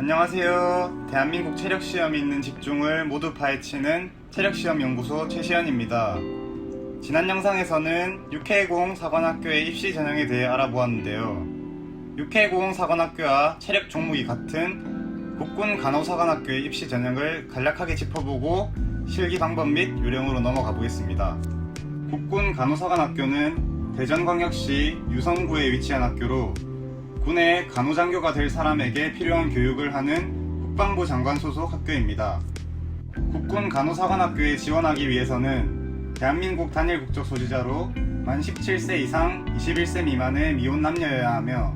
안녕하세요. 대한민국 체력시험이 있는 직종을 모두 파헤치는 체력시험연구소 최시현입니다. 지난 영상에서는 육해공사관학교의 입시 전형에 대해 알아보았는데요. 육해공사관학교와 체력 종목이 같은 국군간호사관학교의 입시 전형을 간략하게 짚어보고 실기 방법 및 요령으로 넘어가 보겠습니다. 국군간호사관학교는 대전광역시 유성구에 위치한 학교로 군의 간호장교가 될 사람에게 필요한 교육을 하는 국방부 장관 소속 학교입니다. 국군간호사관학교에 지원하기 위해서는 대한민국 단일 국적 소지자로 만 17세 이상 21세 미만의 미혼 남녀여야 하며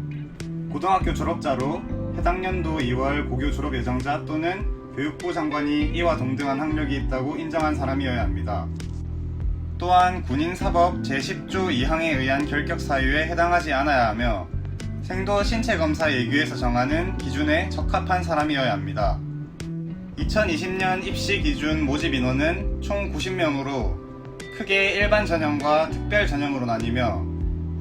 고등학교 졸업자로 해당 연도 2월 고교 졸업 예정자 또는 교육부 장관이 이와 동등한 학력이 있다고 인정한 사람이어야 합니다. 또한 군인사법 제10조 2항에 의한 결격 사유에 해당하지 않아야 하며 생도 신체검사 예규에서 정하는 기준에 적합한 사람이어야 합니다. 2020년 입시 기준 모집 인원은 총 90명으로 크게 일반 전형과 특별 전형으로 나뉘며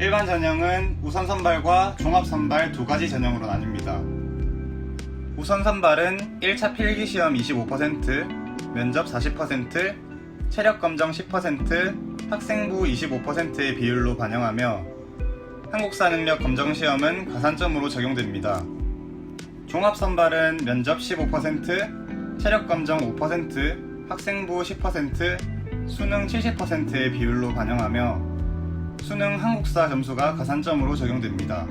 일반 전형은 우선 선발과 종합 선발 두 가지 전형으로 나뉩니다. 우선 선발은 1차 필기시험 25%, 면접 40%, 체력검정 10%, 학생부 25%의 비율로 반영하며 한국사 능력 검정 시험은 가산점으로 적용됩니다. 종합 선발은 면접 15%, 체력 검정 5%, 학생부 10%, 수능 70%의 비율로 반영하며 수능 한국사 점수가 가산점으로 적용됩니다.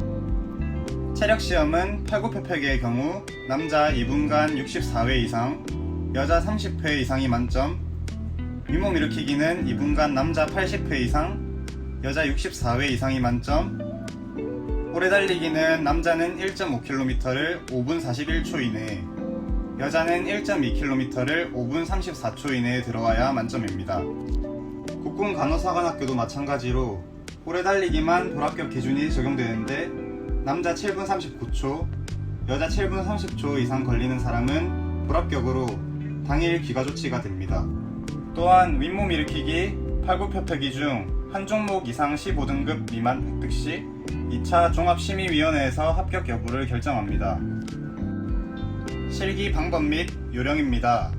체력 시험은 팔굽혀펴기의 경우 남자 2분간 64회 이상, 여자 30회 이상이 만점, 윗몸 일으키기는 2분간 남자 80회 이상, 여자 64회 이상이 만점, 오래 달리기는 남자는 1.5km를 5분 41초 이내에, 여자는 1.2km를 5분 34초 이내에 들어와야 만점입니다. 국군간호사관학교도 마찬가지로 오래 달리기만 불합격 기준이 적용되는데 남자 7분 39초, 여자 7분 30초 이상 걸리는 사람은 불합격으로 당일 귀가 조치가 됩니다. 또한 윗몸 일으키기, 팔굽혀펴기 중 한 종목 이상 15등급 미만 획득 시 2차 종합심의위원회에서 합격 여부를 결정합니다. 실기 방법 및 요령입니다.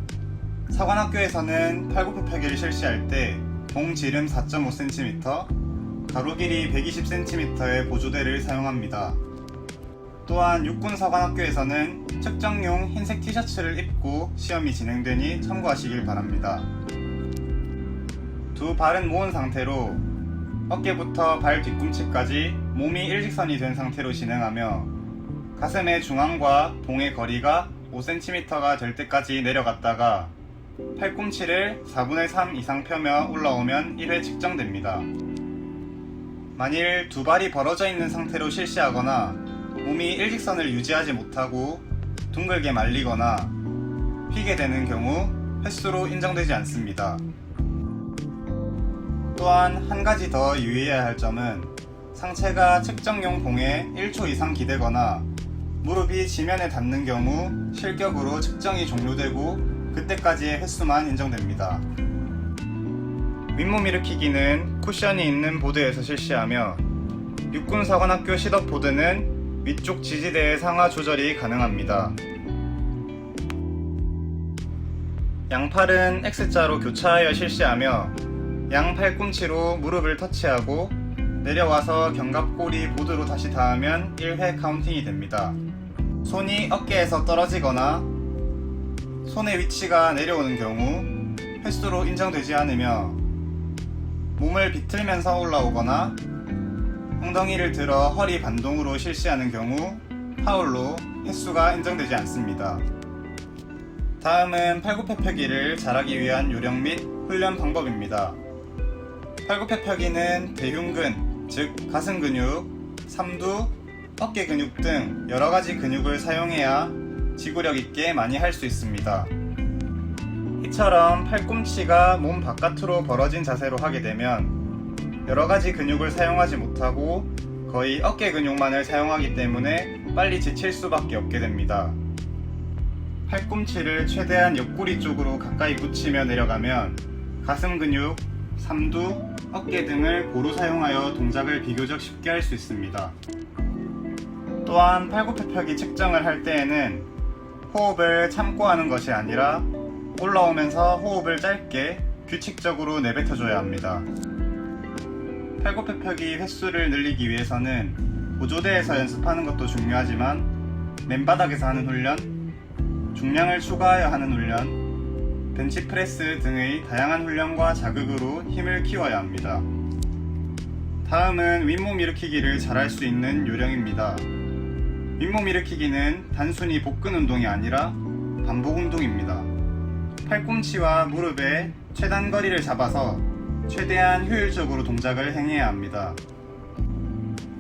사관학교에서는 팔굽혀펴기를 실시할 때 봉지름 4.5cm, 가로 길이 120cm의 보조대를 사용합니다. 또한 육군사관학교에서는 측정용 흰색 티셔츠를 입고 시험이 진행되니 참고하시길 바랍니다. 두 발은 모은 상태로 어깨부터 발 뒤꿈치까지 몸이 일직선이 된 상태로 진행하며 가슴의 중앙과 봉의 거리가 5cm가 될 때까지 내려갔다가 팔꿈치를 4분의 3 이상 펴며 올라오면 1회 측정됩니다. 만일 두 발이 벌어져 있는 상태로 실시하거나 몸이 일직선을 유지하지 못하고 둥글게 말리거나 휘게 되는 경우 횟수로 인정되지 않습니다. 또한 한 가지 더 유의해야 할 점은 상체가 측정용 봉에 1초 이상 기대거나 무릎이 지면에 닿는 경우 실격으로 측정이 종료되고 그때까지의 횟수만 인정됩니다. 윗몸 일으키기는 쿠션이 있는 보드에서 실시하며 육군사관학교 시덕 보드는 위쪽 지지대의 상하 조절이 가능합니다. 양팔은 X자로 교차하여 실시하며 양 팔꿈치로 무릎을 터치하고 내려와서 견갑골이 보드로 다시 닿으면 1회 카운팅이 됩니다. 손이 어깨에서 떨어지거나 손의 위치가 내려오는 경우 횟수로 인정되지 않으며 몸을 비틀면서 올라오거나 엉덩이를 들어 허리 반동으로 실시하는 경우 파울로 횟수가 인정되지 않습니다. 다음은 팔굽혀펴기를 잘하기 위한 요령 및 훈련 방법입니다. 팔굽혀펴기는 대흉근, 즉 가슴 근육, 삼두, 어깨 근육 등 여러가지 근육을 사용해야 지구력 있게 많이 할 수 있습니다. 이처럼 팔꿈치가 몸 바깥으로 벌어진 자세로 하게 되면 여러가지 근육을 사용하지 못하고 거의 어깨 근육만을 사용하기 때문에 빨리 지칠 수밖에 없게 됩니다. 팔꿈치를 최대한 옆구리 쪽으로 가까이 붙이며 내려가면 가슴 근육, 삼두, 어깨 등을 고루 사용하여 동작을 비교적 쉽게 할 수 있습니다. 또한 팔굽혀펴기 측정을 할 때에는 호흡을 참고 하는 것이 아니라 올라오면서 호흡을 짧게 규칙적으로 내뱉어줘야 합니다. 팔굽혀펴기 횟수를 늘리기 위해서는 보조대에서 연습하는 것도 중요하지만 맨바닥에서 하는 훈련, 중량을 추가하여 하는 훈련, 벤치프레스 등의 다양한 훈련과 자극으로 힘을 키워야 합니다. 다음은 윗몸 일으키기를 잘할 수 있는 요령입니다. 윗몸 일으키기는 단순히 복근 운동이 아니라 반복 운동입니다. 팔꿈치와 무릎의 최단 거리를 잡아서 최대한 효율적으로 동작을 행해야 합니다.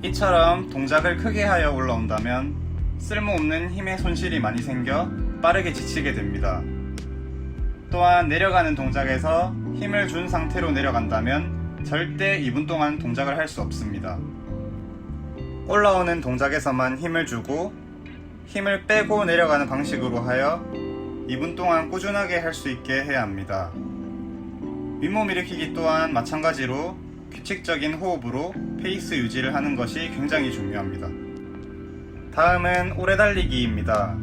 이처럼 동작을 크게 하여 올라온다면 쓸모없는 힘의 손실이 많이 생겨 빠르게 지치게 됩니다. 또한 내려가는 동작에서 힘을 준 상태로 내려간다면 절대 2분 동안 동작을 할 수 없습니다. 올라오는 동작에서만 힘을 주고 힘을 빼고 내려가는 방식으로 하여 2분 동안 꾸준하게 할 수 있게 해야 합니다. 윗몸 일으키기 또한 마찬가지로 규칙적인 호흡으로 페이스 유지를 하는 것이 굉장히 중요합니다. 다음은 오래 달리기입니다.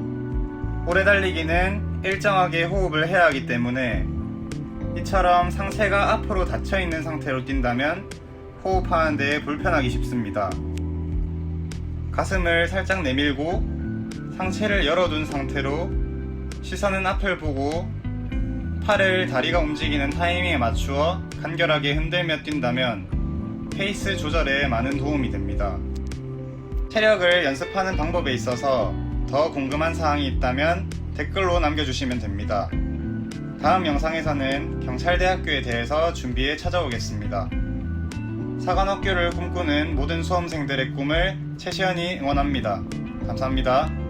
오래 달리기는 일정하게 호흡을 해야 하기 때문에 이처럼 상체가 앞으로 닫혀 있는 상태로 뛴다면 호흡하는 데 불편하기 쉽습니다. 가슴을 살짝 내밀고 상체를 열어둔 상태로 시선은 앞을 보고 팔을 다리가 움직이는 타이밍에 맞추어 간결하게 흔들며 뛴다면 페이스 조절에 많은 도움이 됩니다. 체력을 연습하는 방법에 있어서 더 궁금한 사항이 있다면 댓글로 남겨주시면 됩니다. 다음 영상에서는 경찰대학교에 대해서 준비해 찾아오겠습니다. 사관학교를 꿈꾸는 모든 수험생들의 꿈을 최시현이 응원합니다. 감사합니다.